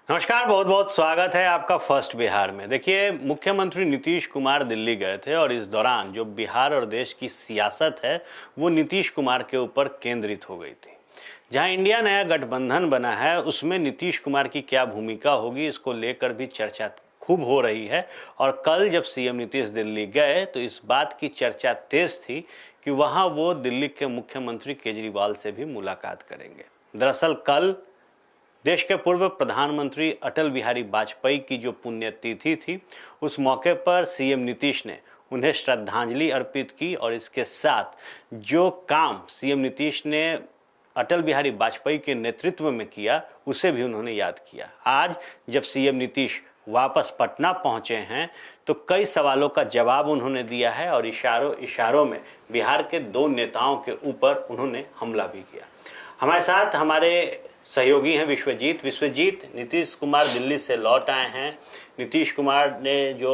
नमस्कार, बहुत बहुत स्वागत है आपका फर्स्ट बिहार में। देखिए, मुख्यमंत्री नीतीश कुमार दिल्ली गए थे और इस दौरान जो बिहार और देश की सियासत है वो नीतीश कुमार के ऊपर केंद्रित हो गई थी। जहां इंडिया नया गठबंधन बना है उसमें नीतीश कुमार की क्या भूमिका होगी, इसको लेकर भी चर्चा खूब हो रही है। और कल जब सीएम नीतीश दिल्ली गए तो इस बात की चर्चा तेज थी कि वहां वो दिल्ली के मुख्यमंत्री केजरीवाल से भी मुलाकात करेंगे। दरअसल कल देश के पूर्व प्रधानमंत्री अटल बिहारी वाजपेयी की जो पुण्यतिथि थी, उस मौके पर सीएम नीतीश ने उन्हें श्रद्धांजलि अर्पित की और इसके साथ जो काम सीएम नीतीश ने अटल बिहारी वाजपेयी के नेतृत्व में किया उसे भी उन्होंने याद किया। आज जब सीएम नीतीश वापस पटना पहुंचे हैं तो कई सवालों का जवाब उन्होंने दिया है और इशारों इशारों में बिहार के दो नेताओं के ऊपर उन्होंने हमला भी किया। हमारे साथ हमारे सहयोगी हैं विश्वजीत। नीतीश कुमार दिल्ली से लौट आए हैं। नीतीश कुमार ने जो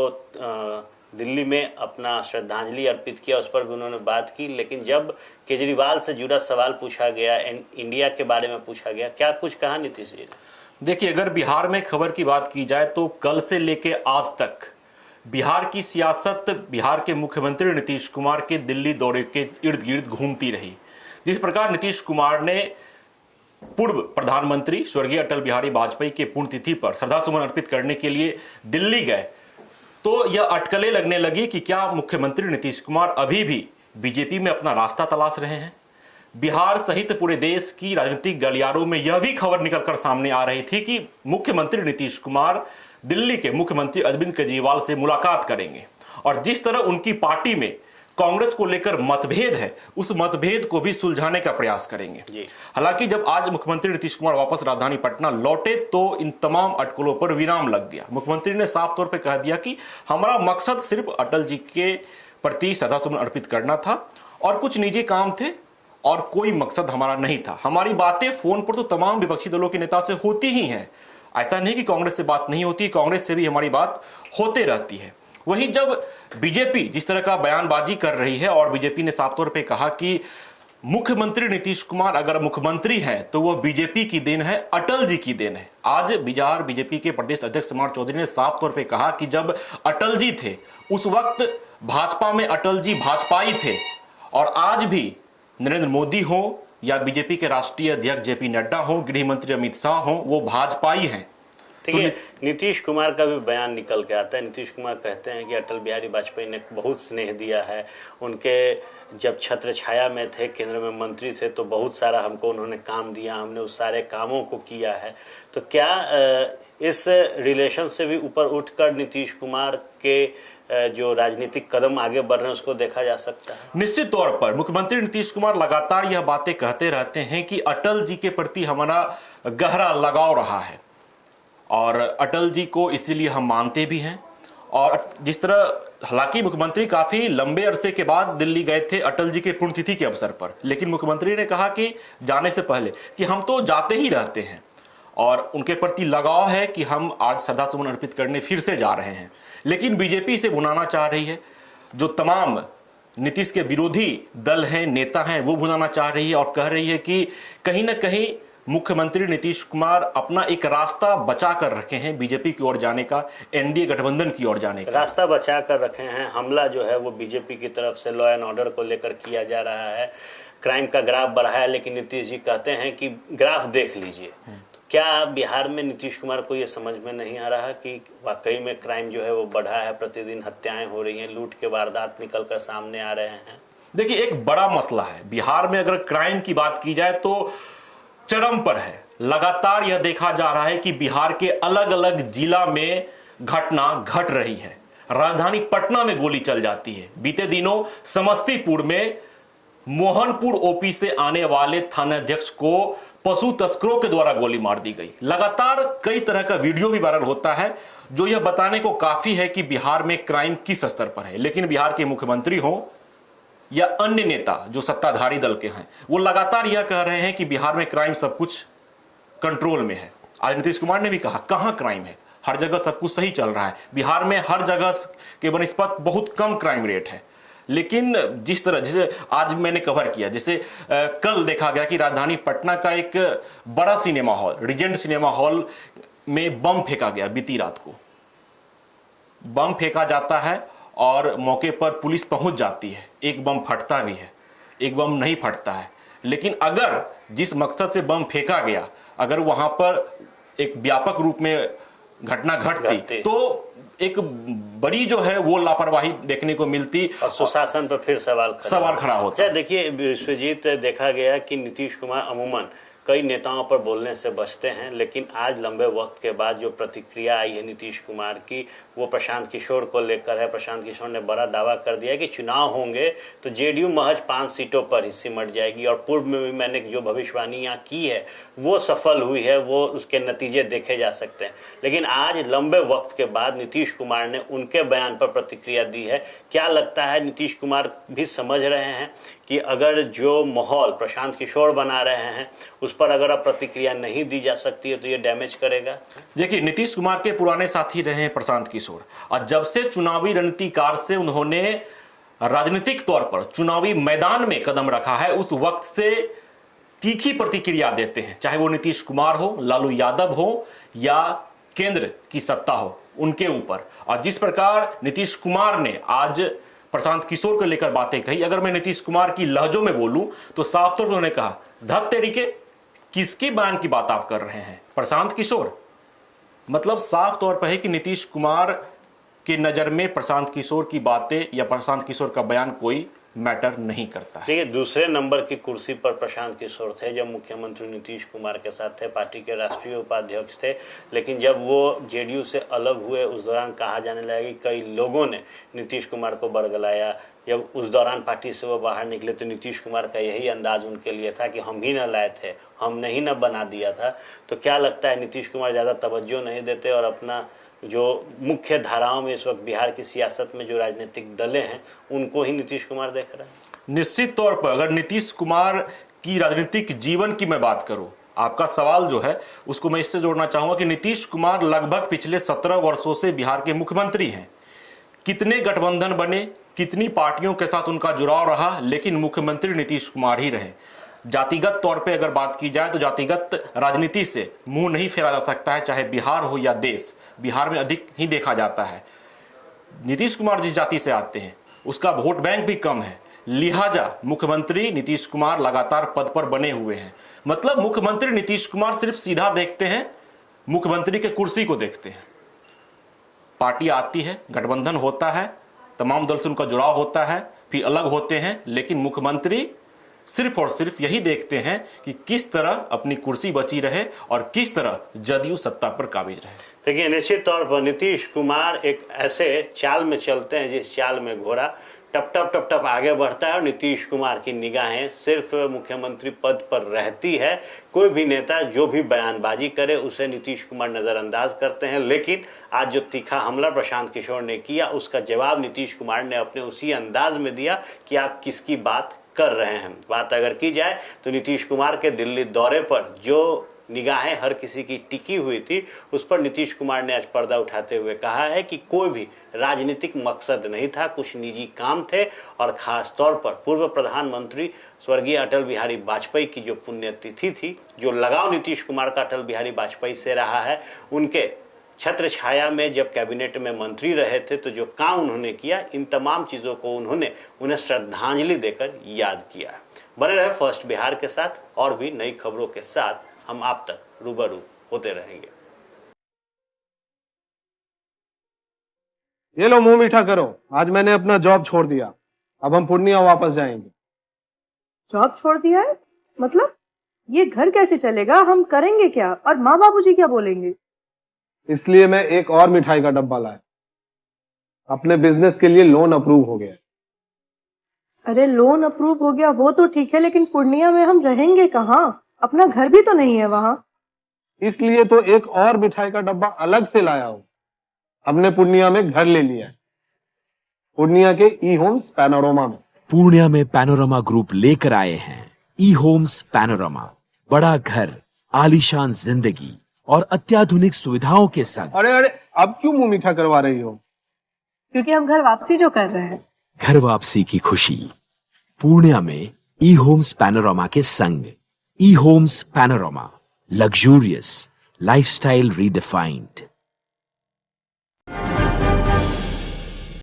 दिल्ली में अपना श्रद्धांजलि अर्पित किया उस पर भी उन्होंने बात की, लेकिन जब केजरीवाल से जुड़ा सवाल पूछा गया, इंडिया के बारे में पूछा गया, क्या कुछ कहा नीतीश जी ने? देखिए, अगर बिहार में खबर की बात की जाए तो कल से लेके आज तक बिहार की सियासत बिहार के मुख्यमंत्री नीतीश कुमार के दिल्ली दौरे के इर्द गिर्द घूमती रही। जिस प्रकार नीतीश कुमार ने पूर्व प्रधानमंत्री स्वर्गीय अटल बिहारी वाजपेयी के पुण्यतिथि पर श्रद्धासुमन अर्पित करने के लिए दिल्ली गए तो यह अटकलें लगने लगी कि क्या मुख्यमंत्री नीतीश कुमार अभी भी बीजेपी में अपना रास्ता तलाश रहे हैं। बिहार सहित पूरे देश की राजनीतिक गलियारों में यह भी खबर निकलकर सामने आ रही थी कि मुख्यमंत्री नीतीश कुमार दिल्ली के मुख्यमंत्री अरविंद केजरीवाल से मुलाकात करेंगे और जिस तरह उनकी पार्टी में कांग्रेस को लेकर मतभेद है उस मतभेद को भी सुलझाने का प्रयास करेंगे। हालांकि जब आज मुख्यमंत्री नीतीश कुमार वापस राजधानी पटना लौटे तो इन तमाम अटकलों पर विराम लग गया। मुख्यमंत्री ने साफ तौर पर कह दिया कि हमारा मकसद सिर्फ अटल जी के प्रति श्रद्धासुमन अर्पित करना था और कुछ निजी काम थे और कोई मकसद हमारा नहीं था। हमारी बातें फोन पर तो तमाम विपक्षी दलों के नेता से होती ही हैं, ऐसा नहीं कि कांग्रेस से बात नहीं होती, कांग्रेस से भी हमारी बात होते रहती है। वहीं जब बीजेपी जिस तरह का बयानबाजी कर रही है और बीजेपी ने साफ तौर पे कहा कि मुख्यमंत्री नीतीश कुमार अगर मुख्यमंत्री हैं तो वो बीजेपी की देन है, अटल जी की देन है। आज बिहार बीजेपी के प्रदेश अध्यक्ष समार चौधरी ने साफ तौर पे कहा कि जब अटल जी थे उस वक्त भाजपा में अटल जी भाजपाई थे और आज भी नरेंद्र मोदी हो या बीजेपी के राष्ट्रीय अध्यक्ष जेपी नड्डा हो, गृह मंत्री अमित शाह हो, वो भाजपाई हैं। ठीक है, नीतीश कुमार का भी बयान निकल के आता है। नीतीश कुमार कहते हैं कि अटल बिहारी वाजपेयी ने बहुत स्नेह दिया है, उनके जब छत्र छाया में थे, केंद्र में मंत्री थे तो बहुत सारा हमको उन्होंने काम दिया, हमने उस सारे कामों को किया है। तो क्या इस रिलेशन से भी ऊपर उठकर नीतीश कुमार के जो राजनीतिक कदम आगे बढ़ रहे हैं उसको देखा जा सकता है? निश्चित तौर पर मुख्यमंत्री नीतीश कुमार लगातार यह बातें कहते रहते हैं कि अटल जी के प्रति हमारा गहरा लगाव रहा है और अटल जी को इसीलिए हम मानते भी हैं। और जिस तरह हालांकि मुख्यमंत्री काफी लंबे अरसे के बाद दिल्ली गए थे अटल जी के पुण्यतिथि के अवसर पर, लेकिन मुख्यमंत्री ने कहा कि जाने से पहले कि हम तो जाते ही रहते हैं और उनके प्रति लगाव है कि हम आज श्रद्धासुमन अर्पित करने फिर से जा रहे हैं। लेकिन बीजेपी इसे भुनाना चाह रही है, जो तमाम नीतीश के विरोधी दल हैं, नेता हैं, वो भुनाना चाह रही है और कह रही है कि कहीं ना कहीं मुख्यमंत्री नीतीश कुमार अपना एक रास्ता बचा कर रखे हैं बीजेपी की ओर जाने का, एनडीए गठबंधन की ओर जाने का रास्ता बचा कर रखे हैं। हमला जो है वो बीजेपी की तरफ से लॉ एंड ऑर्डर को लेकर किया जा रहा है, क्राइम का ग्राफ बढ़ा है, लेकिन नीतीश जी कहते हैं कि ग्राफ देख लीजिए। तो क्या बिहार में नीतीश कुमार को ये समझ में नहीं आ रहा कि वाकई में क्राइम जो है वो बढ़ा है, प्रतिदिन हत्याएं हो रही हैं, लूट के वारदात निकल कर सामने आ रहे हैं? देखिए, एक बड़ा मसला है बिहार में। अगर क्राइम की बात की जाए तो चरम पर है। लगातार यह देखा जा रहा है कि बिहार के अलग अलग जिला में घटना घट रही है। राजधानी पटना में गोली चल जाती है। बीते दिनों समस्तीपुर में मोहनपुर ओपी से आने वाले थानाध्यक्ष को पशु तस्करों के द्वारा गोली मार दी गई। लगातार कई तरह का वीडियो भी वायरल होता है जो यह बताने को काफी है कि बिहार में क्राइम किस स्तर पर है। लेकिन बिहार के मुख्यमंत्री हो या अन्य नेता जो सत्ताधारी दल के हैं, वो लगातार यह कह रहे हैं कि बिहार में क्राइम सब कुछ कंट्रोल में है। आज नीतीश कुमार ने भी कहा कहां क्राइम है, हर जगह सब कुछ सही चल रहा है। बिहार में हर जगह के बनस्पत बहुत कम क्राइम रेट है। लेकिन जिस तरह जैसे आज मैंने कवर किया, जैसे कल देखा गया कि राजधानी पटना का एक बड़ा cinema hall, Regent cinema hall में बम फेंका गया बीती रात को। बम फेंका जाता है और मौके पर पुलिस पहुंच जाती है, एक बम फटता भी है, एक बम नहीं फटता है। लेकिन अगर जिस मकसद से बम फेंका गया, अगर वहां पर एक व्यापक रूप में घटना घटती तो एक बड़ी जो है वो लापरवाही देखने को मिलती और सुशासन पर फिर सवाल खड़ा होता। देखिए विश्वजीत, देखा गया कि नीतीश कुमार अमूमन कई नेताओं पर बोलने से बचते हैं, लेकिन आज लंबे वक्त के बाद जो प्रतिक्रिया आई है नीतीश कुमार की, वो प्रशांत किशोर को लेकर है। प्रशांत किशोर ने बड़ा दावा कर दिया कि चुनाव होंगे तो जेडीयू महज 5 सीटों पर ही सिमट जाएगी, और पूर्व में भी मैंने जो भविष्यवाणियां की है वो सफल हुई है, वो उसके नतीजे देखे जा सकते हैं। लेकिन आज लंबे वक्त के बाद नीतीश कुमार ने उनके बयान पर प्रतिक्रिया दी है। क्या लगता है नीतीश कुमार भी समझ रहे हैं कि अगर जो माहौल प्रशांत किशोर बना रहे हैं उस पर अगर अब प्रतिक्रिया नहीं दी जा सकती है तो ये डैमेज करेगा? देखिए, नीतीश कुमार के पुराने साथी रहे हैं प्रशांत किशोर, और जब से चुनावी रणनीतिकार से उन्होंने राजनीतिक तौर पर चुनावी मैदान में कदम रखा है, उस वक्त से तीखी प्रतिक्रिया देते हैं, चाहे वो नीतीश कुमार हो, लालू यादव हो या केंद्र की सत्ता हो उनके ऊपर। और जिस प्रकार नीतीश कुमार ने आज प्रशांत किशोर को लेकर बातें कही, अगर मैं नीतीश कुमार की लहजों में बोलूं तो साफ तौर पर उन्होंने कहा, धत तेरीके, किसके बयान की बात आप कर रहे हैं? प्रशांत किशोर। मतलब साफ तौर पर है कि नीतीश कुमार की नजर में प्रशांत किशोर की बातें या प्रशांत किशोर का बयान कोई मैटर नहीं करता है। देखिए, दूसरे नंबर की कुर्सी पर प्रशांत किशोर थे जब मुख्यमंत्री नीतीश कुमार के साथ थे, पार्टी के राष्ट्रीय उपाध्यक्ष थे। लेकिन जब वो जेडीयू से अलग हुए उस दौरान कहा जाने लगा कि कई लोगों ने नीतीश कुमार को बरगलाया। जब उस दौरान पार्टी से वो बाहर निकले तो नीतीश कुमार का यही अंदाज उनके लिए था कि हम ही न लाए थे, हमने ही न बना दिया था। तो क्या लगता है नीतीश कुमार ज़्यादा तवज्जो नहीं देते और अपना जो मुख्य धाराओं में इस वक्त बिहार की सियासत में जो राजनीतिक दलें हैं उनको ही नीतीश कुमार देख रहे हैं? निश्चित तौर पर अगर नीतीश कुमार की राजनीतिक जीवन की मैं बात करूं, आपका सवाल जो है उसको मैं इससे जोड़ना चाहूंगा कि नीतीश कुमार लगभग पिछले 17 वर्षों से बिहार के मुख्यमंत्री हैं। कितने गठबंधन बने, कितनी पार्टियों के साथ उनका जुड़ाव रहा, लेकिन मुख्यमंत्री नीतीश कुमार ही रहे। जातिगत तौर पे अगर बात की जाए तो जातिगत राजनीति से मुंह नहीं फेरा जा सकता है, चाहे बिहार हो या देश। बिहार में अधिक ही देखा जाता है। नीतीश कुमार जिस जाति से आते हैं उसका वोट बैंक भी कम है, लिहाजा मुख्यमंत्री नीतीश कुमार लगातार पद पर बने हुए हैं। मतलब मुख्यमंत्री नीतीश कुमार सिर्फ सीधा देखते हैं, मुख्यमंत्री के कुर्सी को देखते हैं। पार्टी आती है, गठबंधन होता है, तमाम दल से उनका जुड़ाव होता है, फिर अलग होते हैं, लेकिन मुख्यमंत्री सिर्फ और सिर्फ यही देखते हैं कि किस तरह अपनी कुर्सी बची रहे और किस तरह जदयू सत्ता पर काबिज रहे। देखिए, निश्चित तौर पर नीतीश कुमार एक ऐसे चाल में चलते हैं जिस चाल में घोड़ा टप टप टप टप आगे बढ़ता है और नीतीश कुमार की निगाहें सिर्फ मुख्यमंत्री पद पर रहती है। कोई भी नेता जो भी बयानबाजी करे उसे नीतीश कुमार नज़रअंदाज करते हैं। लेकिन आज जो तीखा हमला प्रशांत किशोर ने किया उसका जवाब नीतीश कुमार ने अपने उसी अंदाज में दिया कि आप किसकी बात कर रहे हैं। बात अगर की जाए तो नीतीश कुमार के दिल्ली दौरे पर जो निगाहें हर किसी की टिकी हुई थी उस पर नीतीश कुमार ने आज पर्दा उठाते हुए कहा है कि कोई भी राजनीतिक मकसद नहीं था, कुछ निजी काम थे। और खास तौर पर पूर्व प्रधानमंत्री स्वर्गीय अटल बिहारी वाजपेयी की जो पुण्यतिथि थी, जो लगाव नीतीश कुमार का अटल बिहारी वाजपेयी से रहा है, उनके छत्र छाया में जब कैबिनेट में मंत्री रहे थे तो जो काम उन्होंने किया, इन तमाम चीज़ों को उन्हें श्रद्धांजलि देकर याद किया। बने रहे फर्स्ट बिहार के साथ, और भी नई खबरों के साथ हम आप तक रूबरू होते रहेंगे। ये लो मुंह मीठा करो, आज मैंने अपना जॉब छोड़ दिया, अब हम पूर्णिया वापस जाएंगे। जॉब छोड़ दिया है? मतलब ये घर कैसे चलेगा? हम करेंगे क्या? और माँ बाबूजी क्या बोलेंगे? इसलिए मैं एक और मिठाई का डब्बा लाया। अपने बिजनेस के लिए लोन अप्रूव हो गया। अरे लोन अप्रूव हो गया वो तो ठीक है, लेकिन पूर्णिया में हम रहेंगे कहाँ? अपना घर भी तो नहीं है वहां। इसलिए तो एक और मिठाई का डब्बा अलग से लाया हूं। हमने पूर्णिया में घर ले लिया है, पूर्णिया के ई होम्स पैनोरमा में। पूर्णिया में पैनोरमा ग्रुप लेकर आए हैं ई होम्स पैनोरमा। बड़ा घर, आलीशान जिंदगी और अत्याधुनिक सुविधाओं के संग। अरे अरे, अब क्यों मुंह मीठा करवा रही हो? क्योंकि हम घर वापसी जो कर रहे हैं। घर वापसी की खुशी पूर्णिया में ई होम्स पैनोरमा के संग। E homes panorama, luxurious lifestyle redefined.